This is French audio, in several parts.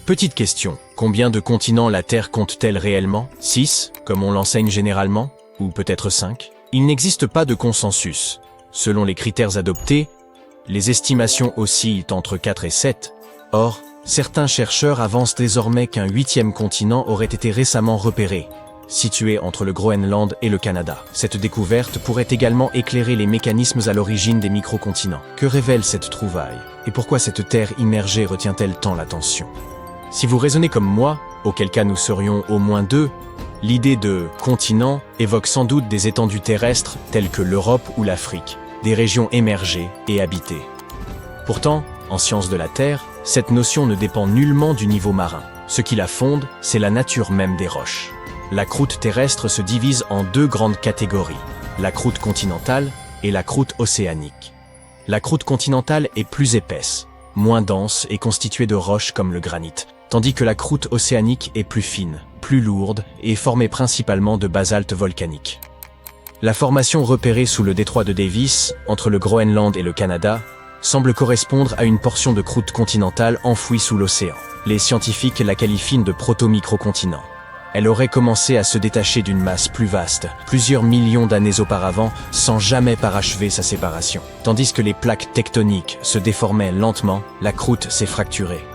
Petite question, combien de continents la Terre compte-t-elle réellement? 6, comme on l'enseigne généralement? Ou peut-être 5? Il n'existe pas de consensus. Selon les critères adoptés, les estimations oscillent entre 4 et 7. Or, certains chercheurs avancent désormais qu'un 8e continent aurait été récemment repéré, situé entre le Groenland et le Canada. Cette découverte pourrait également éclairer les mécanismes à l'origine des microcontinents. Que révèle cette trouvaille? Et pourquoi cette Terre immergée retient-elle tant l'attention? Si vous raisonnez comme moi, auquel cas nous serions au moins 2, l'idée de continent évoque sans doute des étendues terrestres telles que l'Europe ou l'Afrique, des régions émergées et habitées. Pourtant, en sciences de la Terre, cette notion ne dépend nullement du niveau marin. Ce qui la fonde, c'est la nature même des roches. La croûte terrestre se divise en 2 grandes catégories, la croûte continentale et la croûte océanique. La croûte continentale est plus épaisse, moins dense et constituée de roches comme le granit, tandis que la croûte océanique est plus fine, plus lourde et formée principalement de basalte volcanique. La formation repérée sous le détroit de Davis, entre le Groenland et le Canada, semble correspondre à une portion de croûte continentale enfouie sous l'océan. Les scientifiques la qualifient de proto-microcontinent. Elle aurait commencé à se détacher d'une masse plus vaste, plusieurs millions d'années auparavant, sans jamais parachever sa séparation. Tandis que les plaques tectoniques se déformaient lentement, la croûte s'est fracturée.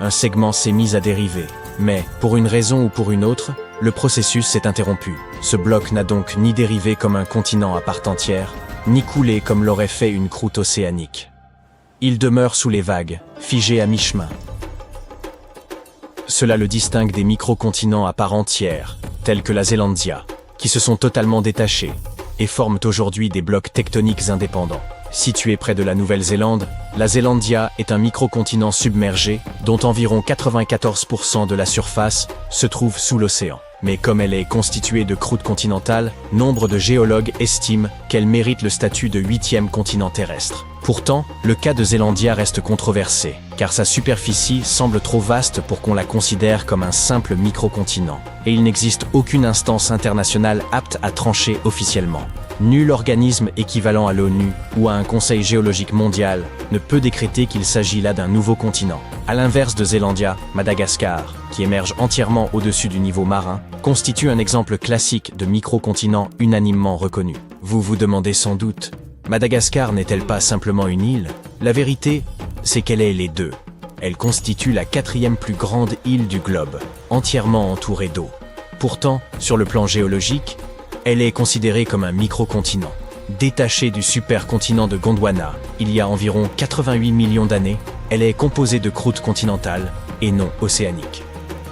Un segment s'est mis à dériver, mais, pour une raison ou pour une autre, le processus s'est interrompu. Ce bloc n'a donc ni dérivé comme un continent à part entière, ni coulé comme l'aurait fait une croûte océanique. Il demeure sous les vagues, figé à mi-chemin. Cela le distingue des microcontinents à part entière, tels que la Zélandia, qui se sont totalement détachés et forment aujourd'hui des blocs tectoniques indépendants. Située près de la Nouvelle-Zélande, la Zélandia est un microcontinent submergé dont environ 94% de la surface se trouve sous l'océan. Mais comme elle est constituée de croûte continentale, nombre de géologues estiment qu'elle mérite le statut de 8e continent terrestre. Pourtant, le cas de Zélandia reste controversé, car sa superficie semble trop vaste pour qu'on la considère comme un simple microcontinent, et il n'existe aucune instance internationale apte à trancher officiellement. Nul organisme équivalent à l'ONU ou à un Conseil géologique mondial ne peut décréter qu'il s'agit là d'un nouveau continent. À l'inverse de Zélandia, Madagascar, qui émerge entièrement au-dessus du niveau marin, constitue un exemple classique de microcontinent unanimement reconnu. Vous vous demandez sans doute, Madagascar n'est-elle pas simplement une île? La vérité, c'est qu'elle est les deux. Elle constitue la 4e plus grande île du globe, entièrement entourée d'eau. Pourtant, sur le plan géologique, elle est considérée comme un microcontinent. Détachée du supercontinent de Gondwana, il y a environ 88 millions d'années, elle est composée de croûte continentale et non océanique.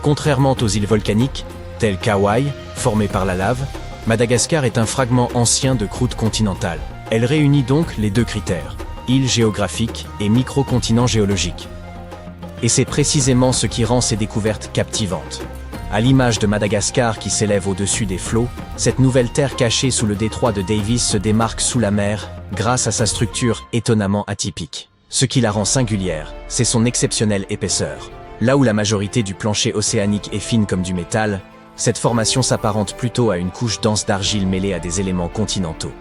Contrairement aux îles volcaniques, telles qu'Hawaï, formées par la lave, Madagascar est un fragment ancien de croûte continentale. Elle réunit donc les 2 critères, île géographique et microcontinent géologique. Et c'est précisément ce qui rend ces découvertes captivantes. À l'image de Madagascar qui s'élève au-dessus des flots, cette nouvelle terre cachée sous le détroit de Davis se démarque sous la mer grâce à sa structure étonnamment atypique. Ce qui la rend singulière, c'est son exceptionnelle épaisseur. Là où la majorité du plancher océanique est fine comme du métal, cette formation s'apparente plutôt à une couche dense d'argile mêlée à des éléments continentaux.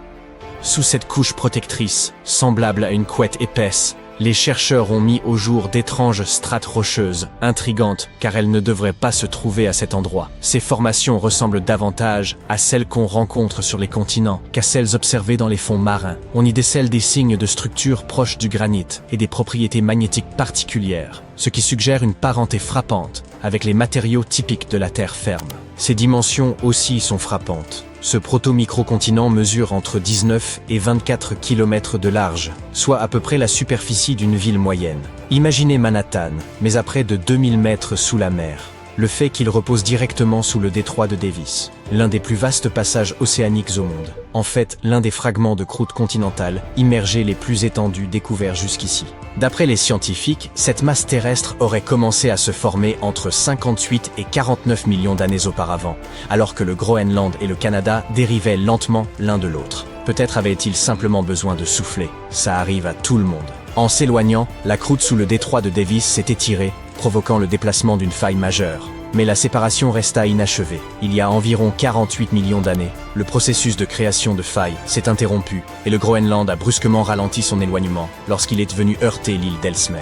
Sous cette couche protectrice, semblable à une couette épaisse, les chercheurs ont mis au jour d'étranges strates rocheuses, intrigantes, car elles ne devraient pas se trouver à cet endroit. Ces formations ressemblent davantage à celles qu'on rencontre sur les continents qu'à celles observées dans les fonds marins. On y décèle des signes de structure proches du granit et des propriétés magnétiques particulières, ce qui suggère une parenté frappante avec les matériaux typiques de la terre ferme. Ces dimensions aussi sont frappantes. Ce proto-microcontinent mesure entre 19 et 24 km de large, soit à peu près la superficie d'une ville moyenne. Imaginez Manhattan, mais à près de 2000 mètres sous la mer. Le fait qu'il repose directement sous le détroit de Davis, l'un des plus vastes passages océaniques au monde. En fait, l'un des fragments de croûte continentale immergés les plus étendus découverts jusqu'ici. D'après les scientifiques, cette masse terrestre aurait commencé à se former entre 58 et 49 millions d'années auparavant, alors que le Groenland et le Canada dérivaient lentement l'un de l'autre. Peut-être avait-il simplement besoin de souffler. Ça arrive à tout le monde. En s'éloignant, la croûte sous le détroit de Davis s'est étirée, provoquant le déplacement d'une faille majeure. Mais la séparation resta inachevée. Il y a environ 48 millions d'années, le processus de création de failles s'est interrompu et le Groenland a brusquement ralenti son éloignement lorsqu'il est venu heurter l'île d'Ellesmere.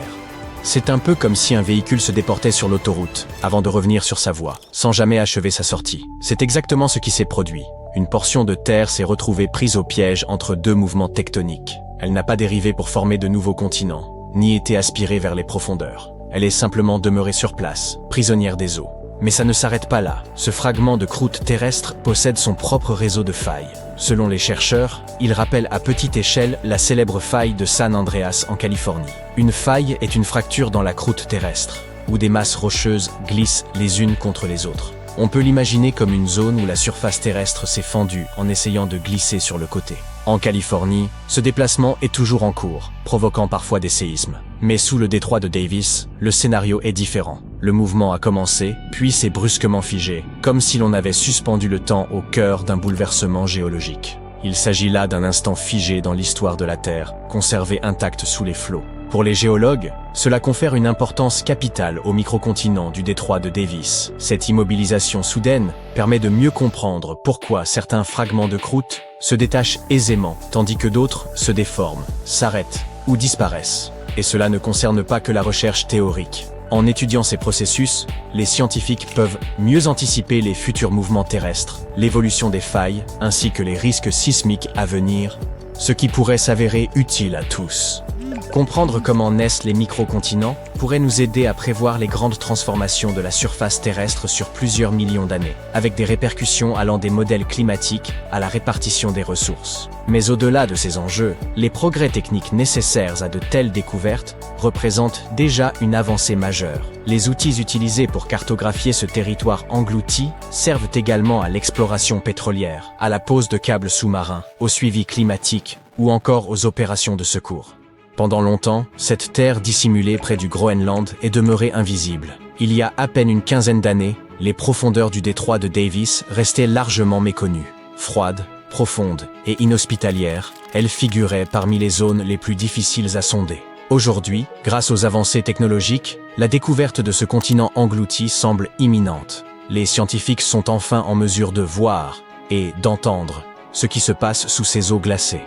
C'est un peu comme si un véhicule se déportait sur l'autoroute, avant de revenir sur sa voie, sans jamais achever sa sortie. C'est exactement ce qui s'est produit. Une portion de terre s'est retrouvée prise au piège entre deux mouvements tectoniques. Elle n'a pas dérivé pour former de nouveaux continents, ni été aspirée vers les profondeurs. Elle est simplement demeurée sur place, prisonnière des eaux. Mais ça ne s'arrête pas là. Ce fragment de croûte terrestre possède son propre réseau de failles. Selon les chercheurs, il rappelle à petite échelle la célèbre faille de San Andreas en Californie. Une faille est une fracture dans la croûte terrestre, où des masses rocheuses glissent les unes contre les autres. On peut l'imaginer comme une zone où la surface terrestre s'est fendue en essayant de glisser sur le côté. En Californie, ce déplacement est toujours en cours, provoquant parfois des séismes. Mais sous le détroit de Davis, le scénario est différent. Le mouvement a commencé, puis s'est brusquement figé, comme si l'on avait suspendu le temps au cœur d'un bouleversement géologique. Il s'agit là d'un instant figé dans l'histoire de la Terre, conservé intact sous les flots. Pour les géologues, cela confère une importance capitale au microcontinent du détroit de Davis. Cette immobilisation soudaine permet de mieux comprendre pourquoi certains fragments de croûte se détachent aisément, tandis que d'autres se déforment, s'arrêtent ou disparaissent. Et cela ne concerne pas que la recherche théorique. En étudiant ces processus, les scientifiques peuvent mieux anticiper les futurs mouvements terrestres, l'évolution des failles, ainsi que les risques sismiques à venir, ce qui pourrait s'avérer utile à tous. Comprendre comment naissent les microcontinents pourrait nous aider à prévoir les grandes transformations de la surface terrestre sur plusieurs millions d'années, avec des répercussions allant des modèles climatiques à la répartition des ressources. Mais au-delà de ces enjeux, les progrès techniques nécessaires à de telles découvertes représentent déjà une avancée majeure. Les outils utilisés pour cartographier ce territoire englouti servent également à l'exploration pétrolière, à la pose de câbles sous-marins, au suivi climatique ou encore aux opérations de secours. Pendant longtemps, cette terre dissimulée près du Groenland est demeurée invisible. Il y a à peine une quinzaine d'années, les profondeurs du détroit de Davis restaient largement méconnues. Froides, profondes et inhospitalières, elles figuraient parmi les zones les plus difficiles à sonder. Aujourd'hui, grâce aux avancées technologiques, la découverte de ce continent englouti semble imminente. Les scientifiques sont enfin en mesure de voir et d'entendre ce qui se passe sous ces eaux glacées.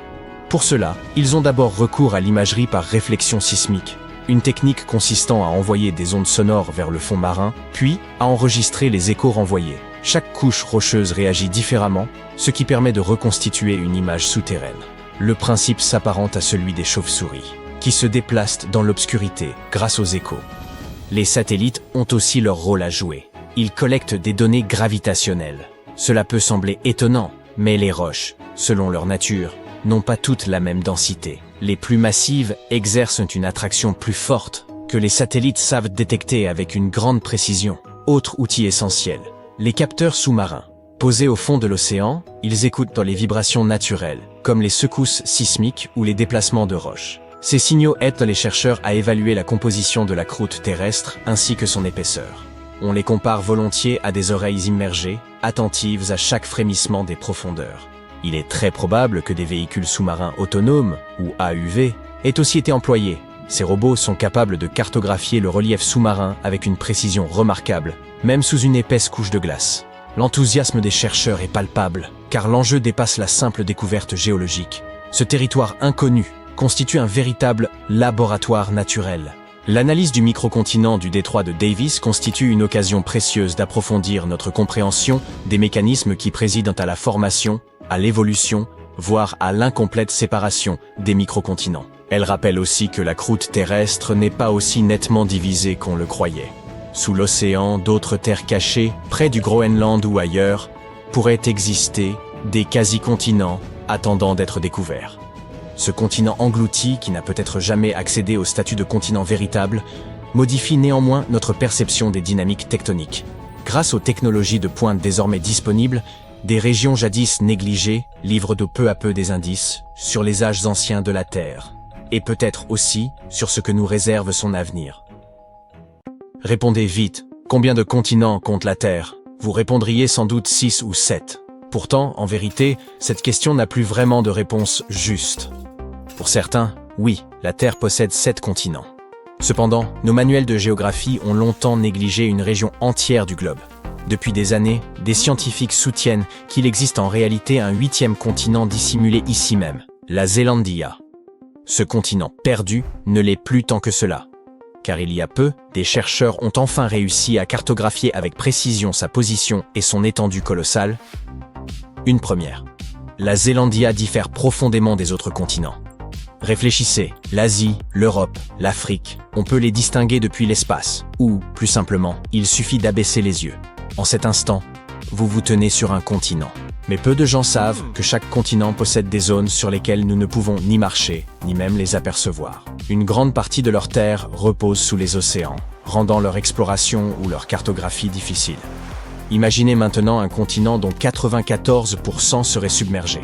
Pour cela, ils ont d'abord recours à l'imagerie par réflexion sismique, une technique consistant à envoyer des ondes sonores vers le fond marin, puis à enregistrer les échos renvoyés. Chaque couche rocheuse réagit différemment, ce qui permet de reconstituer une image souterraine. Le principe s'apparente à celui des chauves-souris, qui se déplacent dans l'obscurité grâce aux échos. Les satellites ont aussi leur rôle à jouer. Ils collectent des données gravitationnelles. Cela peut sembler étonnant, mais les roches, selon leur nature, n'ont pas toutes la même densité. Les plus massives exercent une attraction plus forte que les satellites savent détecter avec une grande précision. Autre outil essentiel, les capteurs sous-marins. Posés au fond de l'océan, ils écoutent dans les vibrations naturelles, comme les secousses sismiques ou les déplacements de roches. Ces signaux aident les chercheurs à évaluer la composition de la croûte terrestre ainsi que son épaisseur. On les compare volontiers à des oreilles immergées, attentives à chaque frémissement des profondeurs. Il est très probable que des véhicules sous-marins autonomes, ou AUV, aient aussi été employés. Ces robots sont capables de cartographier le relief sous-marin avec une précision remarquable, même sous une épaisse couche de glace. L'enthousiasme des chercheurs est palpable, car l'enjeu dépasse la simple découverte géologique. Ce territoire inconnu constitue un véritable laboratoire naturel. L'analyse du microcontinent du détroit de Davis constitue une occasion précieuse d'approfondir notre compréhension des mécanismes qui président à la formation, à l'évolution, voire à l'incomplète séparation des microcontinents. Elle rappelle aussi que la croûte terrestre n'est pas aussi nettement divisée qu'on le croyait. Sous l'océan, d'autres terres cachées, près du Groenland ou ailleurs, pourraient exister des quasi-continents attendant d'être découverts. Ce continent englouti, qui n'a peut-être jamais accédé au statut de continent véritable, modifie néanmoins notre perception des dynamiques tectoniques. Grâce aux technologies de pointe désormais disponibles, des régions jadis négligées livrent de peu à peu des indices sur les âges anciens de la Terre, et peut-être aussi sur ce que nous réserve son avenir. Répondez vite, combien de continents compte la Terre? Vous répondriez sans doute 6 ou 7. Pourtant, en vérité, cette question n'a plus vraiment de réponse juste. Pour certains, oui, la Terre possède 7 continents. Cependant, nos manuels de géographie ont longtemps négligé une région entière du globe. Depuis des années, des scientifiques soutiennent qu'il existe en réalité un 8e continent dissimulé ici même, la Zélandia. Ce continent perdu ne l'est plus tant que cela. car il y a peu, des chercheurs ont enfin réussi à cartographier avec précision sa position et son étendue colossale. Une première. La Zélandia diffère profondément des autres continents. Réfléchissez, l'Asie, l'Europe, l'Afrique, on peut les distinguer depuis l'espace, ou, plus simplement, il suffit d'abaisser les yeux. En cet instant, vous vous tenez sur un continent. Mais peu de gens savent que chaque continent possède des zones sur lesquelles nous ne pouvons ni marcher, ni même les apercevoir. Une grande partie de leur terre repose sous les océans, rendant leur exploration ou leur cartographie difficile. Imaginez maintenant un continent dont 94% serait submergé.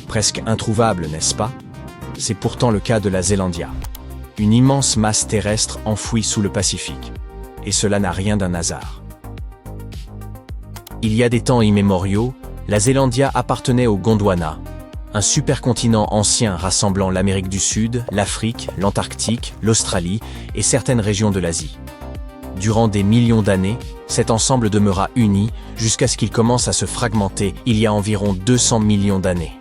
Presque introuvable, n'est-ce pas? C'est pourtant le cas de la Zélandia. Une immense masse terrestre enfouie sous le Pacifique. Et cela n'a rien d'un hasard. Il y a des temps immémoriaux, la Zélandia appartenait au Gondwana, un supercontinent ancien rassemblant l'Amérique du Sud, l'Afrique, l'Antarctique, l'Australie et certaines régions de l'Asie. Durant des millions d'années, cet ensemble demeura uni jusqu'à ce qu'il commence à se fragmenter il y a environ 200 millions d'années.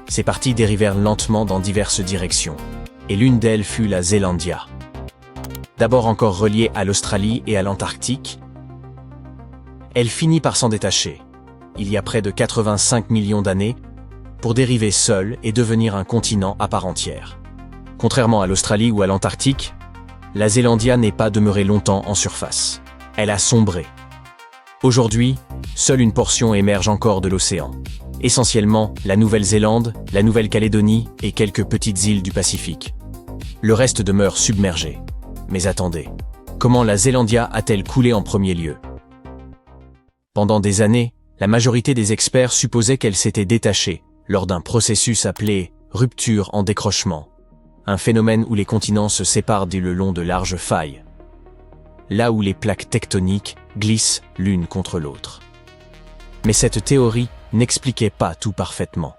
Ces parties dérivèrent lentement dans diverses directions, et l'une d'elles fut la Zélandia. D'abord encore reliée à l'Australie et à l'Antarctique, elle finit par s'en détacher, il y a près de 85 millions d'années, pour dériver seule et devenir un continent à part entière. Contrairement à l'Australie ou à l'Antarctique, la Zélandia n'est pas demeurée longtemps en surface. Elle a sombré. Aujourd'hui, seule une portion émerge encore de l'océan. Essentiellement la Nouvelle-Zélande, la Nouvelle-Calédonie et quelques petites îles du Pacifique. Le reste demeure submergé. Mais attendez, comment la Zélandia a-t-elle coulé en premier lieu? Pendant des années, la majorité des experts supposaient qu'elle s'était détachée lors d'un processus appelé rupture en décrochement, un phénomène où les continents se séparent le long de larges failles, là où les plaques tectoniques glissent l'une contre l'autre. Mais cette théorie n'expliquait pas tout parfaitement.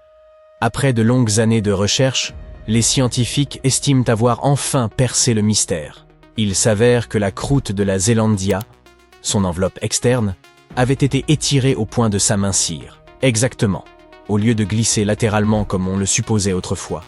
Après de longues années de recherche, les scientifiques estiment avoir enfin percé le mystère. Il s'avère que la croûte de la Zélandia, son enveloppe externe, avait été étirée au point de s'amincir. Exactement. Au lieu de glisser latéralement comme on le supposait autrefois,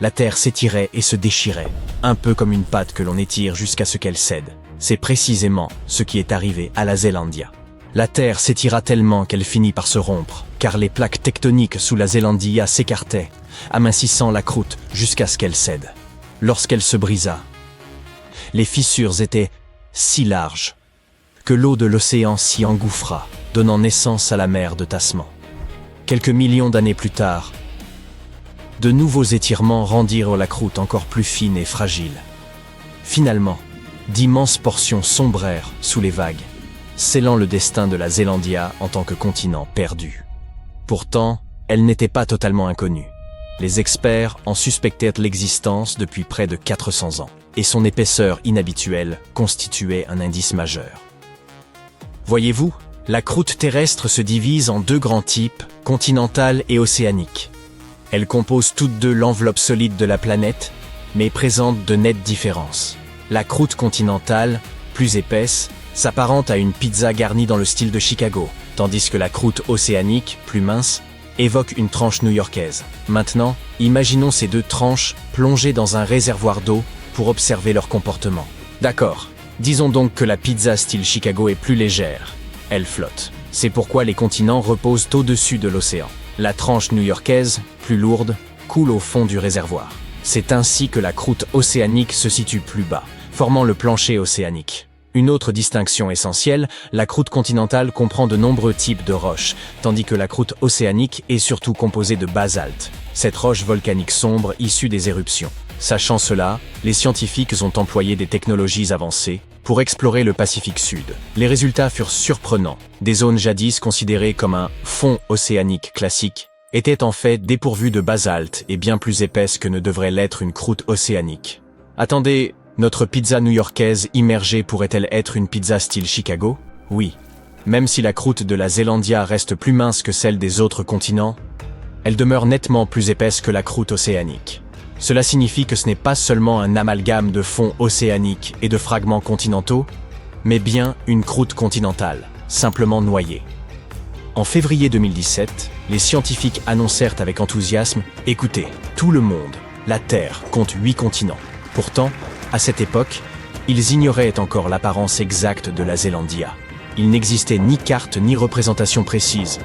la terre s'étirait et se déchirait, un peu comme une pâte que l'on étire jusqu'à ce qu'elle cède. C'est précisément ce qui est arrivé à la Zélandia. La terre s'étira tellement qu'elle finit par se rompre, car les plaques tectoniques sous la Zélandia s'écartaient, amincissant la croûte jusqu'à ce qu'elle cède. Lorsqu'elle se brisa, les fissures étaient si larges que l'eau de l'océan s'y engouffra, donnant naissance à la mer de Tasman. Quelques millions d'années plus tard, de nouveaux étirements rendirent la croûte encore plus fine et fragile. Finalement, d'immenses portions sombrèrent sous les vagues, scellant le destin de la Zélandia en tant que continent perdu. Pourtant, elle n'était pas totalement inconnue. Les experts en suspectaient l'existence depuis près de 400 ans, et son épaisseur inhabituelle constituait un indice majeur. Voyez-vous, la croûte terrestre se divise en deux grands types, continentale et océanique. Elles composent toutes deux l'enveloppe solide de la planète, mais présentent de nettes différences. La croûte continentale, plus épaisse, s'apparente à une pizza garnie dans le style de Chicago, tandis que la croûte océanique, plus mince, évoque une tranche new-yorkaise. Maintenant, imaginons ces deux tranches plongées dans un réservoir d'eau pour observer leur comportement. D'accord, disons donc que la pizza style Chicago est plus légère. Elle flotte. C'est pourquoi les continents reposent au-dessus de l'océan. La tranche new-yorkaise, plus lourde, coule au fond du réservoir. C'est ainsi que la croûte océanique se situe plus bas, formant le plancher océanique. Une autre distinction essentielle, la croûte continentale comprend de nombreux types de roches, tandis que la croûte océanique est surtout composée de basalte, cette roche volcanique sombre issue des éruptions. Sachant cela, les scientifiques ont employé des technologies avancées pour explorer le Pacifique Sud. Les résultats furent surprenants. Des zones jadis considérées comme un fond océanique classique étaient en fait dépourvues de basalte et bien plus épaisses que ne devrait l'être une croûte océanique. Attendez, notre pizza new-yorkaise immergée pourrait-elle être une pizza style Chicago? Oui. Même si la croûte de la Zélandia reste plus mince que celle des autres continents, elle demeure nettement plus épaisse que la croûte océanique. Cela signifie que ce n'est pas seulement un amalgame de fonds océaniques et de fragments continentaux, mais bien une croûte continentale, simplement noyée. En février 2017, les scientifiques annoncèrent avec enthousiasme « Écoutez, tout le monde, la Terre, compte 8 continents. Pourtant, à cette époque, Ils ignoraient encore l'apparence exacte de la Zélandia. Il n'existait ni carte ni représentation précise,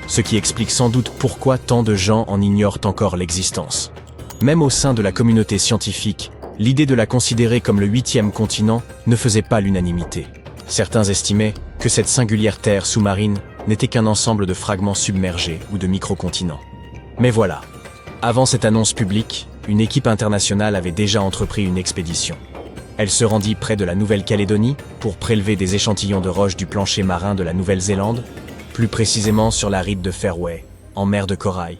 ce qui explique sans doute pourquoi tant de gens en ignorent encore l'existence. Même au sein de la communauté scientifique, l'idée de la considérer comme le 8e continent ne faisait pas l'unanimité. Certains estimaient que cette singulière terre sous-marine n'était qu'un ensemble de fragments submergés ou de microcontinents. Mais voilà, avant cette annonce publique, une équipe internationale avait déjà entrepris une expédition. Elle se rendit près de la Nouvelle-Calédonie pour prélever des échantillons de roches du plancher marin de la Nouvelle-Zélande, plus précisément sur la ride de Fairway, en mer de Corail.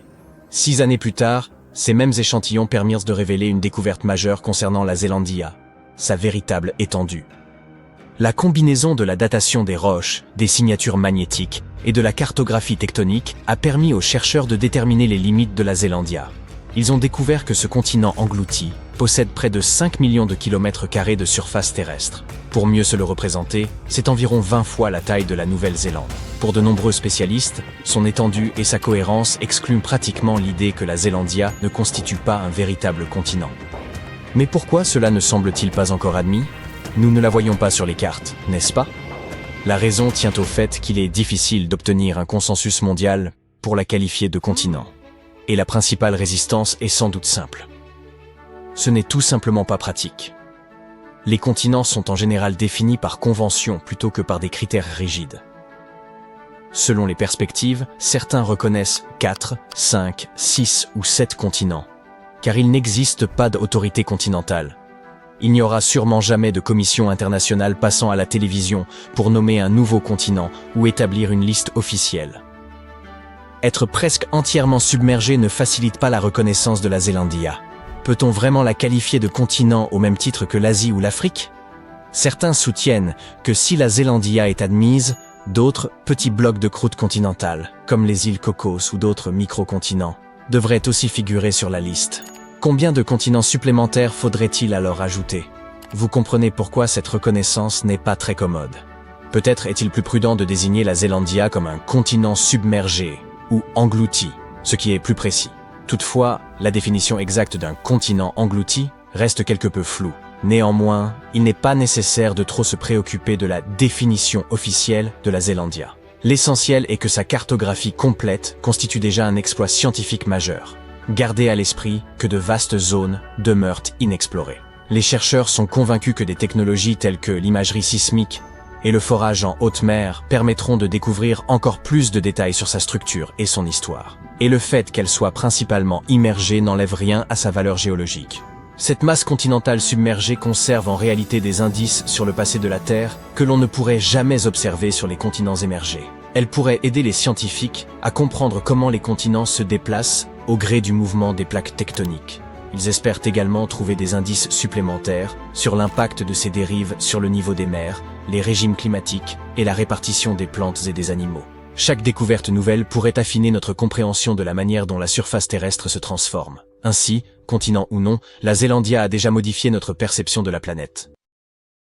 6 années plus tard, ces mêmes échantillons permirent de révéler une découverte majeure concernant la Zélandia, sa véritable étendue. La combinaison de la datation des roches, des signatures magnétiques et de la cartographie tectonique a permis aux chercheurs de déterminer les limites de la Zélandia. Ils ont découvert que ce continent englouti possède près de 5 millions de kilomètres carrés de surface terrestre. Pour mieux se le représenter, c'est environ 20 fois la taille de la Nouvelle-Zélande. Pour de nombreux spécialistes, son étendue et sa cohérence excluent pratiquement l'idée que la Zélandia ne constitue pas un véritable continent. Mais pourquoi cela ne semble-t-il pas encore admis ? Nous ne la voyons pas sur les cartes, n'est-ce pas ? La raison tient au fait qu'il est difficile d'obtenir un consensus mondial pour la qualifier de continent. Et la principale résistance est sans doute simple. Ce n'est tout simplement pas pratique. Les continents sont en général définis par convention plutôt que par des critères rigides. Selon les perspectives, certains reconnaissent 4, 5, 6 ou 7 continents, car il n'existe pas d'autorité continentale. Il n'y aura sûrement jamais de commission internationale passant à la télévision pour nommer un nouveau continent ou établir une liste officielle. Être presque entièrement submergé ne facilite pas la reconnaissance de la Zélandia. Peut-on vraiment la qualifier de continent au même titre que l'Asie ou l'Afrique ? Certains soutiennent que si la Zélandia est admise, d'autres petits blocs de croûte continentale, comme les îles Cocos ou d'autres microcontinents, devraient aussi figurer sur la liste. Combien de continents supplémentaires faudrait-il alors ajouter ? Vous comprenez pourquoi cette reconnaissance n'est pas très commode. Peut-être est-il plus prudent de désigner la Zélandia comme un continent submergé ou englouti, ce qui est plus précis. Toutefois, la définition exacte d'un continent englouti reste quelque peu floue. Néanmoins, il n'est pas nécessaire de trop se préoccuper de la définition officielle de la Zélandia. L'essentiel est que sa cartographie complète constitue déjà un exploit scientifique majeur. Gardez à l'esprit que de vastes zones demeurent inexplorées. Les chercheurs sont convaincus que des technologies telles que l'imagerie sismique et le forage en haute mer permettront de découvrir encore plus de détails sur sa structure et son histoire. Et le fait qu'elle soit principalement immergée n'enlève rien à sa valeur géologique. Cette masse continentale submergée conserve en réalité des indices sur le passé de la Terre que l'on ne pourrait jamais observer sur les continents émergés. Elle pourrait aider les scientifiques à comprendre comment les continents se déplacent au gré du mouvement des plaques tectoniques. Ils espèrent également trouver des indices supplémentaires sur l'impact de ces dérives sur le niveau des mers, les régimes climatiques et la répartition des plantes et des animaux. Chaque découverte nouvelle pourrait affiner notre compréhension de la manière dont la surface terrestre se transforme. Ainsi, continent ou non, la Zélandia a déjà modifié notre perception de la planète.